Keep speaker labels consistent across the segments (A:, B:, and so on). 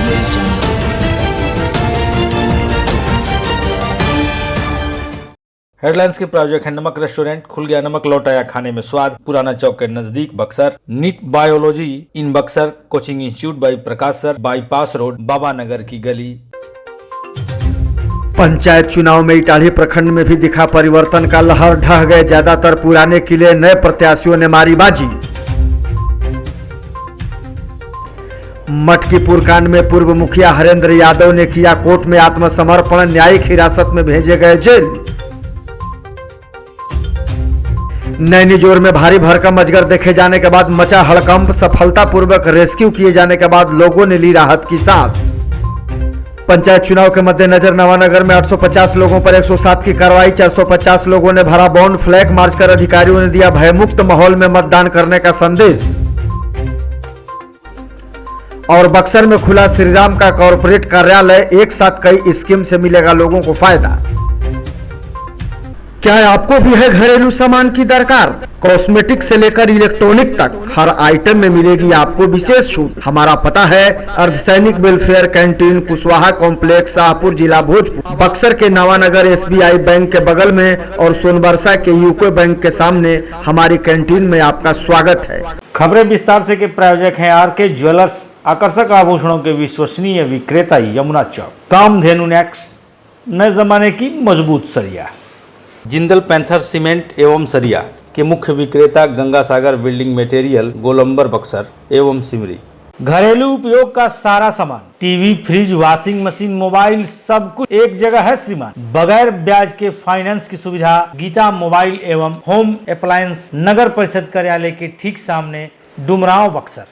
A: audio jungle.
B: Headlines के प्रायोजक है नमक रेस्टोरेंट। खुल गया नमक, लौट आया खाने में स्वाद। पुराना चौक के नजदीक Buxar. NEET biology in Buxar coaching institute by Prakash sir, bypass road, Baba Nagar की गली।
C: पंचायत चुनाव में इटाढ़ी प्रखंड में भी दिखा परिवर्तन का लहर। ढह गए ज्यादातर पुराने किले, नए प्रत्याशियों ने मारी बाजी। मटकीपुर कांड में पूर्व मुखिया हरेंद्र यादव ने किया कोर्ट में आत्मसमर्पण, न्यायिक हिरासत में भेजे गए जेल। नैनीजोर में भारी भरकम अजगर देखे जाने के बाद मचा हड़कंप, सफलतापूर्वक रेस्क्यू किए जाने के बाद लोगों ने ली राहत की सांस। पंचायत चुनाव के मद्देनजर नवानगर में 850 लोगों पर 107 की कार्रवाई। 450 लोगों ने भरा बॉन्ड, फ्लैग मार्च कर अधिकारियों ने दिया भयमुक्त माहौल में मतदान करने का संदेश। और बक्सर में खुला श्रीराम का कॉर्पोरेट कार्यालय, एक साथ कई स्कीम से मिलेगा लोगों को फायदा। क्या आपको भी है घरेलू सामान की दरकार? कॉस्मेटिक से लेकर इलेक्ट्रॉनिक तक हर आइटम में मिलेगी आपको विशेष छूट। हमारा पता है अर्धसैनिक welfare canteen, Kushwaha complex, Shahpur, जिला भोजपुर। बक्सर के नवानगर SBI बैंक के बगल में और सोनबरसा के यूको बैंक के सामने हमारी कैंटीन में आपका स्वागत है।
B: खबरें विस्तार से के प्रायोजक हैं RK ज्वेलर्स, आकर्षक आभूषणों के विश्वसनीय विक्रेता, यमुना चौक। कामधेनु नेक्स, नए जमाने की मजबूत सरिया। जिंदल पैंथर सीमेंट एवं सरिया के मुख्य विक्रेता, गंगा सागर बिल्डिंग मटेरियल, गोलंबर बक्सर एवं सिमरी। घरेलू उपयोग का सारा सामान, TV, fridge, washing machine, mobile, सब कुछ एक जगह है श्रीमान। बगैर ब्याज के फाइनेंस की सुविधा। गीता मोबाइल एवं होम अप्लायंस, नगर परिषद कार्यालय के ठीक सामने, डुमरांव बक्सर।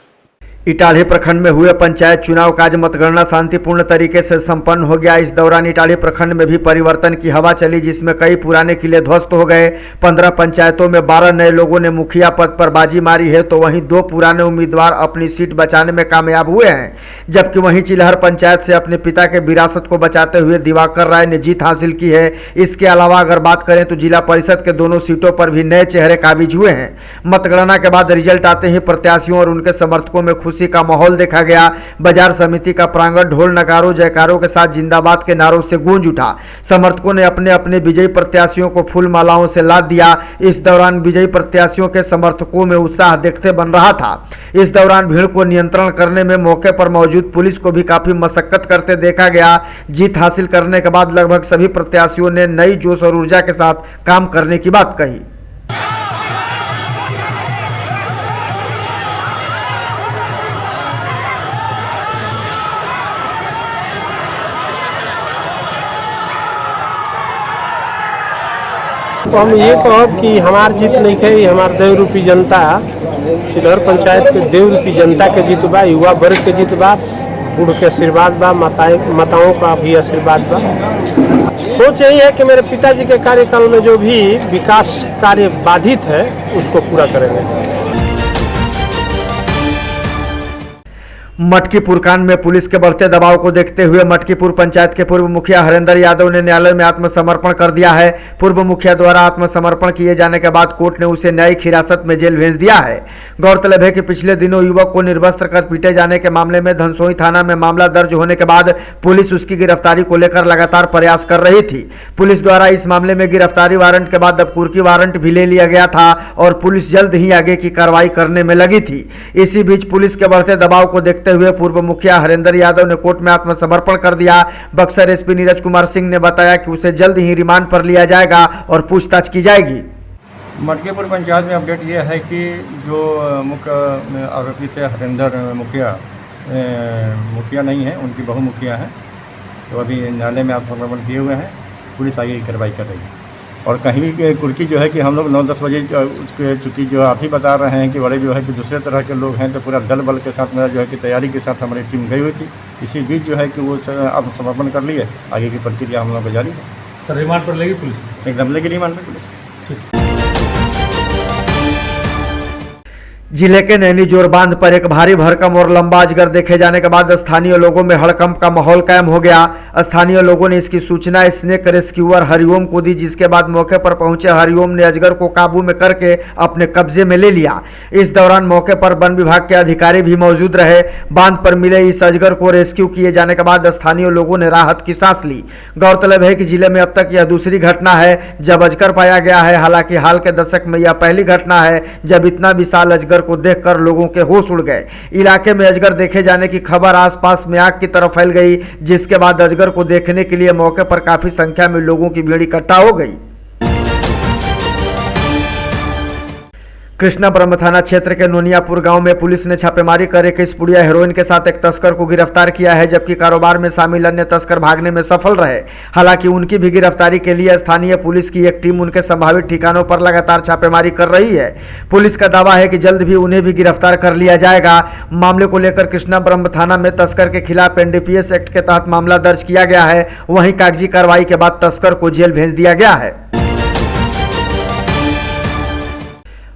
C: इटाढ़ी प्रखंड में हुए पंचायत चुनाव का आज मतगणना शांतिपूर्ण तरीके से संपन्न हो गया। इस दौरान इटाढ़ी प्रखंड में भी परिवर्तन की हवा चली, जिसमें कई पुराने किले ध्वस्त हो गए। 15 पंचायतों में 12 नए लोगों ने मुखिया पद पर बाजी मारी है, तो वहीं 2 पुराने उम्मीदवार अपनी सीट बचाने में कामयाब हुए हैं। जबकि वहीं चिलहर पंचायत से अपने पिता के विरासत को बचाते हुए दिवाकर राय ने जीत हासिल की है। इसके अलावा अगर बात करें तो जिला परिषद के दोनों सीटों पर भी नए चेहरे काबिज हुए हैं। मतगणना के बाद रिजल्ट आते ही प्रत्याशियों और उनके समर्थकों में खुशी का माहौल देखा गया। बाजार समिति का प्रांगण ढोल नगारों जयकारों के साथ जिंदाबाद के नारों से गूंज उठा। समर्थकों ने अपने अपने विजयी प्रत्याशियों को फूल मालाओं से लाद दिया। इस दौरान विजयी प्रत्याशियों के समर्थकों में उत्साह देखते बन रहा था। इस दौरान भीड़ को नियंत्रण करने में मौके पर मौजूद पुलिस को भी काफी मशक्कत करते देखा गया। जीत हासिल करने के बाद लगभग सभी प्रत्याशियों ने नई जोश और ऊर्जा के साथ काम करने की बात कही।
D: तो हम ये कहब कि हमार जीत नहीं है, हमार देवरूपी जनता, चिलहर पंचायत के देवरूपी जनता के जीत बा, युवा वर्ग के जीत बा, बूढ़ के आशीर्वाद बा, माताओं का भी आशीर्वाद बा। सोच यही है कि मेरे पिताजी के कार्यकाल में जो भी विकास कार्य बाधित है उसको पूरा करेंगे।
C: मटकीपुर कांड में पुलिस के बढ़ते दबाव को देखते हुए मटकीपुर पंचायत के पूर्व मुखिया हरेंद्र यादव ने न्यायालय में आत्मसमर्पण कर दिया है। पूर्व मुखिया द्वारा आत्मसमर्पण किए जाने के बाद कोर्ट ने उसे न्यायिक हिरासत में जेल भेज दिया है। गौरतलब है कि पिछले दिनों युवक को निर्वस्त्र कर पीटे जाने के मामले में धनसोई थाना में मामला दर्ज होने के बाद पुलिस उसकी गिरफ्तारी को लेकर लगातार प्रयास कर रही थी। पुलिस द्वारा इस मामले में गिरफ्तारी वारंट के बाद अब कुर्की वारंट भी ले लिया गया था और पुलिस जल्द ही आगे की कार्रवाई करने में लगी थी। इसी बीच पुलिस के बढ़ते दबाव को देखते हुए पूर्व मुखिया हरेंद्र यादव ने कोर्ट में आत्मसमर्पण कर दिया। बक्सर SP नीरज कुमार सिंह ने बताया कि उसे जल्द ही रिमांड पर लिया जाएगा और पूछताछ की जाएगी।
E: मटकीपुर पंचायत में अपडेट यह है कि जो मुख्य आरोपी थे हरेंद्र मुखिया नहीं है, उनकी बहु मुखिया है, तो अभी न्यायालय में आत्मसमर्पण किए हुए हैं। पुलिस आगे की कार्रवाई कर रही है। और कहीं भी कुर्की जो है कि हम लोग 9-10 बजे चूँकि जो आप ही बता रहे हैं कि बड़े जो है कि दूसरे तरह के लोग हैं, तो पूरा दल बल के साथ मेरा जो है कि तैयारी के साथ हमारी टीम गई हुई थी। इसी बीच जो है कि वो आत्मसमर्पण कर लिए। आगे की प्रक्रिया हम लोग को जारी है।
B: सर रिमांड पर लेगी पुलिस?
E: एकदम लेगी रिमांड पर पुलिस।
C: जिले के नैनीजोर बांध पर एक भारी भरकम और लंबा अजगर देखे जाने के बाद स्थानीय लोगों में हड़कंप का माहौल कायम हो गया। स्थानीय लोगों ने इसकी सूचना स्नेक रेस्क्यूअर हरिओम को दी, जिसके बाद मौके पर पहुंचे हरिओम ने अजगर को काबू में करके अपने कब्जे में ले लिया। इस दौरान मौके पर वन विभाग के अधिकारी भी मौजूद रहे। बांध पर मिले इस अजगर को रेस्क्यू किए जाने के बाद स्थानीय लोगों ने राहत की सांस ली। गौरतलब है कि जिले में अब तक यह दूसरी घटना है जब अजगर पाया गया है। हालांकि हाल के दशक में यह पहली घटना है जब इतना विशाल अजगर को देखकर लोगों के होश उड़ गए। इलाके में अजगर देखे जाने की खबर आसपास में आग की तरफ फैल गई, जिसके बाद अजगर को देखने के लिए मौके पर काफी संख्या में लोगों की भीड़ इकट्ठा हो गई। कृष्णा ब्रह्म थाना क्षेत्र के नोनियापुर गांव में पुलिस ने छापेमारी कर एक पुड़िया हेरोइन के साथ एक तस्कर को गिरफ्तार किया है, जबकि कारोबार में शामिल अन्य तस्कर भागने में सफल रहे। हालांकि उनकी भी गिरफ्तारी के लिए स्थानीय पुलिस की एक टीम उनके संभावित ठिकानों पर लगातार छापेमारी कर रही है। पुलिस का दावा है कि जल्द भी उन्हें भी गिरफ्तार कर लिया जाएगा। मामले को लेकर कृष्णा ब्रह्म थाना में तस्कर के खिलाफ NDPS एक्ट के तहत मामला दर्ज किया गया है। वहीं कागजी कार्रवाई के बाद तस्कर को जेल भेज दिया गया है।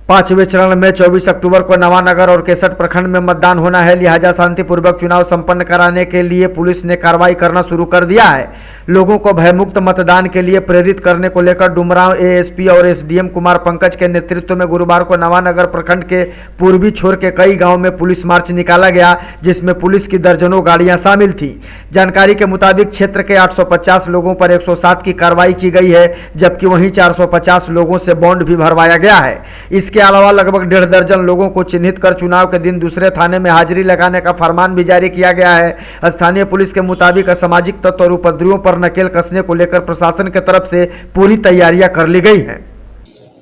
C: 5वें चरण में 24 अक्टूबर को नवानगर और केसठ प्रखंड में मतदान होना है। लिहाजा शांतिपूर्वक चुनाव संपन्न कराने के लिए पुलिस ने कार्रवाई करना शुरू कर दिया है। लोगों को भयमुक्त मतदान के लिए प्रेरित करने को लेकर डुमरांव ASP और SDM कुमार पंकज के नेतृत्व में गुरुवार को नवानगर प्रखंड के पूर्वी छोर के कई गांव में पुलिस मार्च निकाला गया, जिसमें पुलिस की दर्जनों गाड़ियां शामिल थी। जानकारी के मुताबिक क्षेत्र के 850 लोगों पर 107 की कार्रवाई की गई है, जबकि वहीं 450 लोगों से बॉन्ड भी भरवाया गया है। इसके अलावा लगभग 1.5 दर्जन लोगों को चिन्हित कर चुनाव के दिन दूसरे थाने में हाजिरी लगाने का फरमान भी जारी किया गया है। स्थानीय पुलिस के मुताबिक असामाजिक तत्व और उपद्रवियों पर नकेल कसने को लेकर प्रशासन की तरफ से पूरी तैयारियां कर ली गई हैं।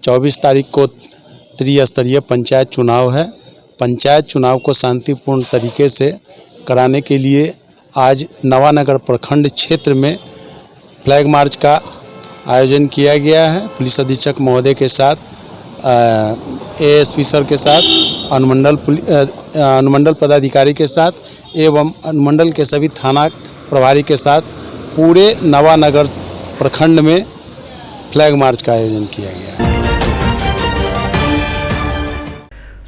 A: 24 तारीख को त्रिस्तरीय पंचायत चुनाव है। पंचायत चुनाव को शांतिपूर्ण तरीके से कराने के लिए आज नवानगर प्रखंड क्षेत्र में फ्लैग मार्च का आयोजन किया गया है। पुलिस अधीक्षक महोदय के साथ ASP सर के साथ अनुमंडल पदाधिकारी के साथ एवं अनुमंडल के सभी थाना प्रभारी के साथ पूरे नवानगर प्रखंड में फ्लैग मार्च का आयोजन किया गया है।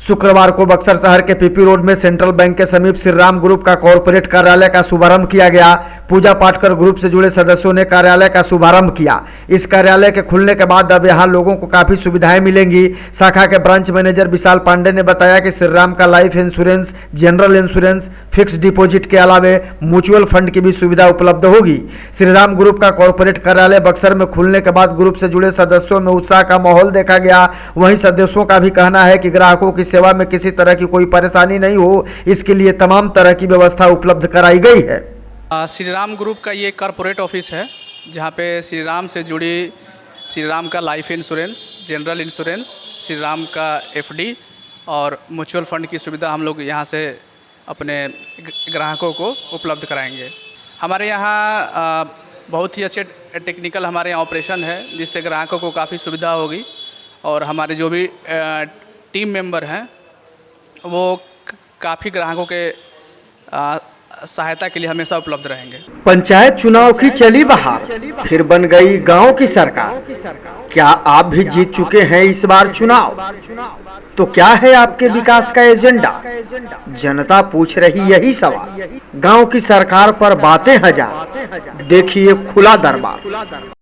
C: शुक्रवार को बक्सर शहर के PP रोड में सेंट्रल बैंक के समीप श्री राम ग्रुप का कॉरपोरेट कार्यालय का शुभारंभ किया गया। पूजा पाठ कर ग्रुप से जुड़े सदस्यों ने कार्यालय का शुभारंभ किया। इस कार्यालय के खुलने के बाद अब यहां लोगों को काफी सुविधाएं मिलेंगी। शाखा के ब्रांच मैनेजर विशाल पांडे ने बताया कि श्री राम का life insurance, general insurance, fix deposit के अलावे म्यूचुअल फंड की भी सुविधा उपलब्ध होगी। श्री राम ग्रुप का कॉरपोरेट कार्यालय बक्सर में खुलने के बाद ग्रुप से जुड़े सदस्यों में उत्साह का माहौल देखा गया। वहीं सदस्यों का भी कहना है कि ग्राहकों की सेवा में किसी तरह की कोई परेशानी नहीं हो, इसके लिए तमाम तरह की व्यवस्था उपलब्ध कराई गई है।
F: श्री राम ग्रुप का ये कॉरपोरेट ऑफिस है, जहाँ पे श्री राम से जुड़ी श्री राम का life insurance, general insurance, Shri Ram का FD और म्यूचुअल फंड की सुविधा हम लोग यहाँ से अपने ग्राहकों को उपलब्ध कराएंगे। हमारे यहाँ बहुत ही अच्छे टेक्निकल हमारे यहाँ ऑपरेशन है, जिससे ग्राहकों को काफ़ी सुविधा होगी और हमारे जो भी टीम मेंबर हैं वो काफ़ी ग्राहकों के सहायता के लिए हमेशा उपलब्ध रहेंगे।
C: पंचायत चुनाव की चली बहार, फिर बन गई गांव की सरकार। क्या आप भी जीत चुके हैं इस बार चुनाव? तो क्या है आपके विकास का एजेंडा? जनता पूछ रही यही सवाल। गांव की सरकार पर बातें हजार, देखिए खुला दरबार।